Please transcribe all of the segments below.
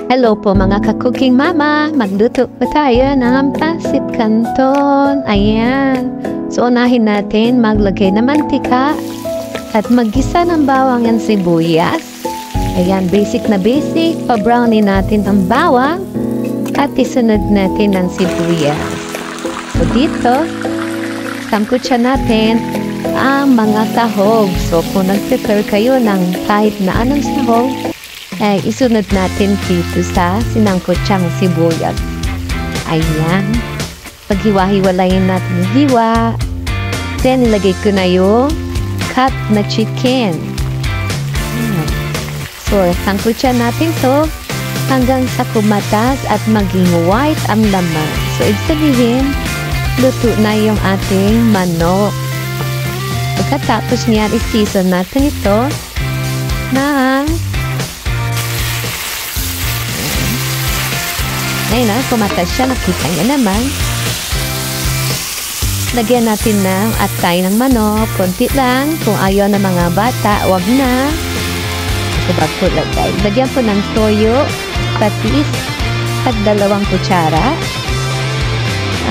Hello po mga ka-cooking mama! Magluto po tayo ng pancit canton. Ayan. So unahin natin maglagay ng mantika at maggisa ng bawang at sibuyas. Ayan, basic na basic. Pa-brownie natin ang bawang at isunod natin ang sibuyas. So dito, sangkutsa natin ang mga sahog. So kung nag-prepare kayo ng kahit na anong sahog, isunod natin dito sa sinangkutsang sibuyas. Ayan. Paghiwa-hiwalayin natin yung hiwa. Then, ilagay ko na yung cut na chicken. Ayan. So, sangkutsa natin to hanggang sa kumatas at maging white ang laman. So, ibig sabihin, luto na yung ating manok. Pagkatapos niyan, i-season natin ito na ayun na, kumatas siya. Nakita niya naman. Lagyan natin ng atay ng manok. Konti lang. Kung ayaw ng mga bata, wag na. Ito po lagay. Lagyan po ng toyo, patis, at 2 kutsara.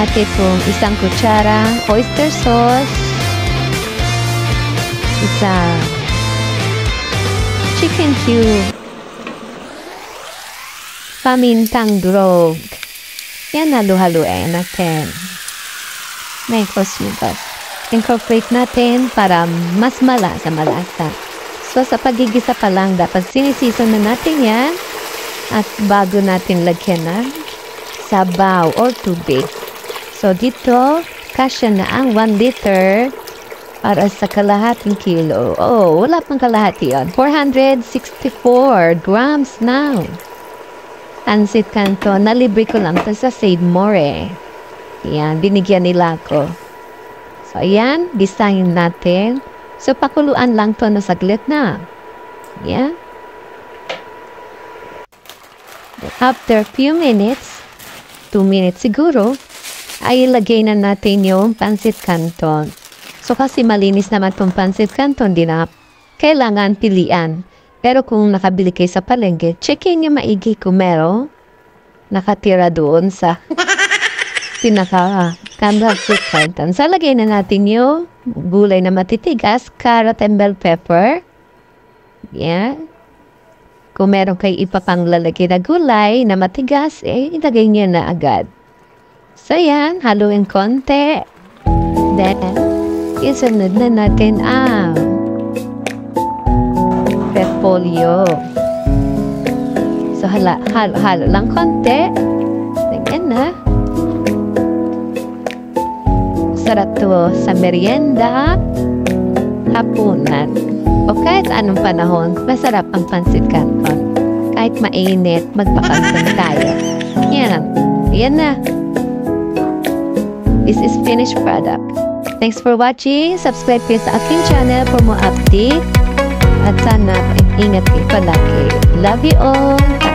At itong 1 kutsara oyster sauce. Isa chicken cube. Pamintang durog. Yan, halu-haluin natin. Mekos. Incorporate natin para mas malasa. So, sa pagigisa pa lang, dapat sinisison na natin yan. At bago natin lagyan ng sabaw or tubig. So, dito, kasya na ang 1 liter para sa kalahating kilo. Oh, wala pang kalahati yun. 464 grams now. Pancit canton, nalibre ko lang ito sa Save More. Ayan, binigyan nila ako. So, ayan, gisahin natin. So, pakuluan lang to na saglit na. Ayan. After few minutes, 2 minutes siguro, ay ilagay na natin yung pancit canton. So, kasi malinis naman itong pancit canton, di na kailangan pilian. Pero kung nakabili kayo sa palengke, checkin niyo maigi kung meron nakatira doon sa pinaka-pancit canton. So, lagay na natin yung gulay na matitigas, carrot and bell pepper. Yan. Kung meron kayo ipapanglalagay na gulay na matigas, ilagay niyo na agad. So, yan. Haluin konti. Then, isunod na natin ang repolyo. So, halo lang konti. Tingnan na. Sarap to sa merienda, hapunan, o kahit anong panahon, masarap ang pancit canton. Kahit mainit, magpapansin tayo. Yan na. This is finished product. Thanks for watching. Subscribe kayo sa aking channel for more update. At sana, ingat kayo palagi. Love you all!